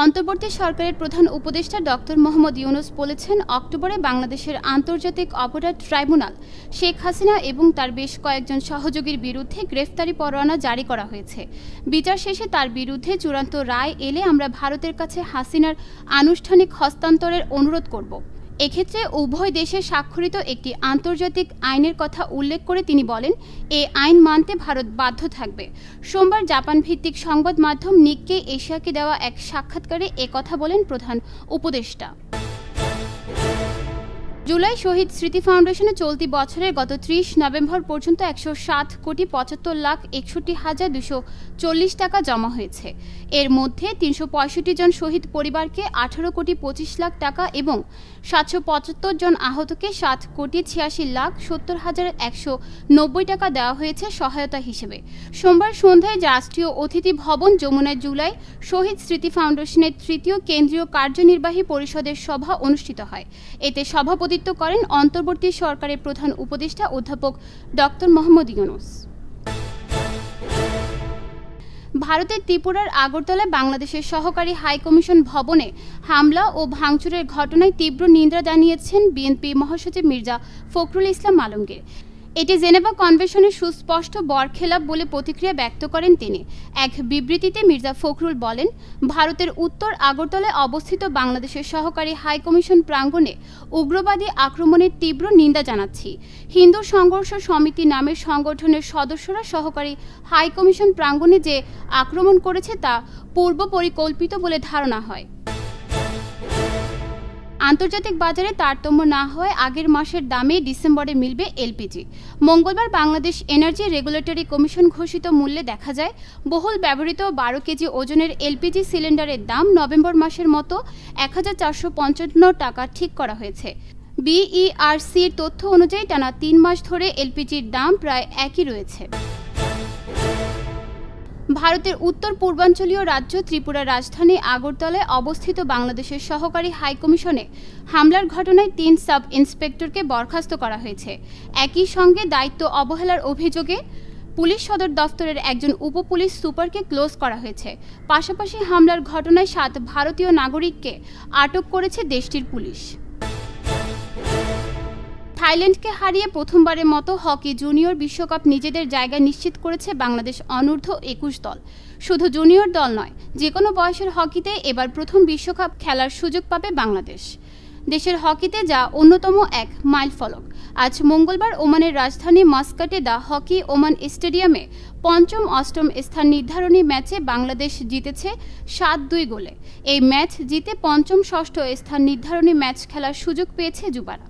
অন্তর্বর্তী সরকারের প্রধান উপদেষ্টা ডক্টর মোহাম্মদ ইউনূস বলেছেন, অক্টোবরে বাংলাদেশের আন্তর্জাতিক অপরাধ ট্রাইব্যুনাল শেখ হাসিনা এবং তার বেশ কয়েকজন সহযোগীর বিরুদ্ধে গ্রেফতারি পরোয়ানা জারি করা হয়েছে। বিচার শেষে তার বিরুদ্ধে চূড়ান্ত রায় এলে আমরা ভারতের কাছে হাসিনার আনুষ্ঠানিক হস্তান্তরের অনুরোধ করব। এক্ষেত্রে উভয় দেশে স্বাক্ষরিত একটি আন্তর্জাতিক আইনের কথা উল্লেখ করে তিনি বলেন, এই আইন মানতে ভারত বাধ্য থাকবে। সোমবার জাপান ভিত্তিক সংবাদ মাধ্যম নিক্কেই এশিয়াকে দেওয়া এক সাক্ষাৎকারে একথা বলেন প্রধান উপদেষ্টা। জুলাই শহীদ স্মৃতি ফাউন্ডেশনে চলতি বছরের গত 30 নভেম্বর পর্যন্ত 107,75,61,240 টাকা জমা হয়েছে। এর মধ্যে 365 জন শহীদ পরিবারকে 18,25,00,000 টাকা এবং 775 জন আহতকে 7,86,70,190 টাকা দেওয়া হয়েছে সহায়তা হিসেবে। সোমবার সন্ধ্যায় রাষ্ট্রীয় অতিথি ভবন যমুনায় জুলাই শহীদ স্মৃতি ফাউন্ডেশনের তৃতীয় কেন্দ্রীয় কার্যনির্বাহী পরিষদের সভা অনুষ্ঠিত হয়। এতে সভাপতিত্ব করেন অন্তর্বর্তী সরকারের প্রধান উপদেষ্টা অধ্যাপক ডক্টর মোহাম্মদ ইউনূস। ভারতের ত্রিপুরার আগরতলায় বাংলাদেশের সহকারী হাইকমিশন ভবনে হামলা ও ভাঙচুরের ঘটনায় তীব্র নিন্দা জানিয়েছেন বিএনপি মহাসচিব মির্জা ফখরুল ইসলাম আলমগীর। এটি জেনেভা কনভেনশনের সুস্পষ্ট বরখেলাপ বলে প্রতিক্রিয়া ব্যক্ত করেন তিনি। এক বিবৃতিতে মির্জা ফখরুল বলেন, ভারতের উত্তর আগরতলায় অবস্থিত বাংলাদেশের সহকারী হাইকমিশন প্রাঙ্গণে উগ্রবাদী আক্রমণের তীব্র নিন্দা জানাচ্ছি। হিন্দু সংঘর্ষ সমিতি নামের সংগঠনের সদস্যরা সহকারী হাইকমিশন প্রাঙ্গণে যে আক্রমণ করেছে তা পূর্ব পরিকল্পিত বলে ধারণা হয়। আন্তর্জাতিক বাজারে তারতম্য না হওয়ায় আগের মাসের দামে ডিসেম্বরে মিলবে এলপিজি। মঙ্গলবার বাংলাদেশ এনার্জি রেগুলেটরি কমিশন ঘোষিত মূল্যে দেখা যায়, বহুল ব্যবহৃত 12 কেজি ওজনের এলপিজি সিলিন্ডারের দাম নভেম্বর মাসের মতো 1455 টাকা ঠিক করা হয়েছে। বিইআরসির তথ্য অনুযায়ী টানা 3 মাস ধরে এলপিজির দাম প্রায় একই রয়েছে। ভারতের উত্তর পূর্বাঞ্চলীয় রাজ্য ত্রিপুরার রাজধানী আগরতলায় অবস্থিত বাংলাদেশের সহকারী হাইকমিশনে হামলার ঘটনায় 3 সাব ইন্সপেক্টরকে বরখাস্ত করা হয়েছে। একই সঙ্গে দায়িত্ব অবহেলার অভিযোগে পুলিশ সদর দফতরের একজন উপপুলিশ সুপারকে ক্লোজ করা হয়েছে। পাশাপাশি হামলার ঘটনায় 7 ভারতীয় নাগরিককে আটক করেছে দেশটির পুলিশ। থাইল্যান্ডকে হারিয়ে প্রথমবারের মতো হকি জুনিয়র বিশ্বকাপ নিজেদের জায়গা নিশ্চিত করেছে বাংলাদেশ অনূর্ধ্ব 21 দল। শুধু জুনিয়র দল নয়, যে কোনো বয়সের হকিতে এবার প্রথম বিশ্বকাপ খেলার সুযোগ পাবে বাংলাদেশ। দেশের হকিতে যা অন্যতম এক মাইলফলক। আজ মঙ্গলবার ওমানের রাজধানী মাস্কাটে দ্য হকি ওমান স্টেডিয়ামে পঞ্চম অষ্টম স্থান নির্ধারণী ম্যাচে বাংলাদেশ জিতেছে 7-2 গোলে। এই ম্যাচ জিতে পঞ্চম ষষ্ঠ স্থান নির্ধারণী ম্যাচ খেলার সুযোগ পেয়েছে যুবারা।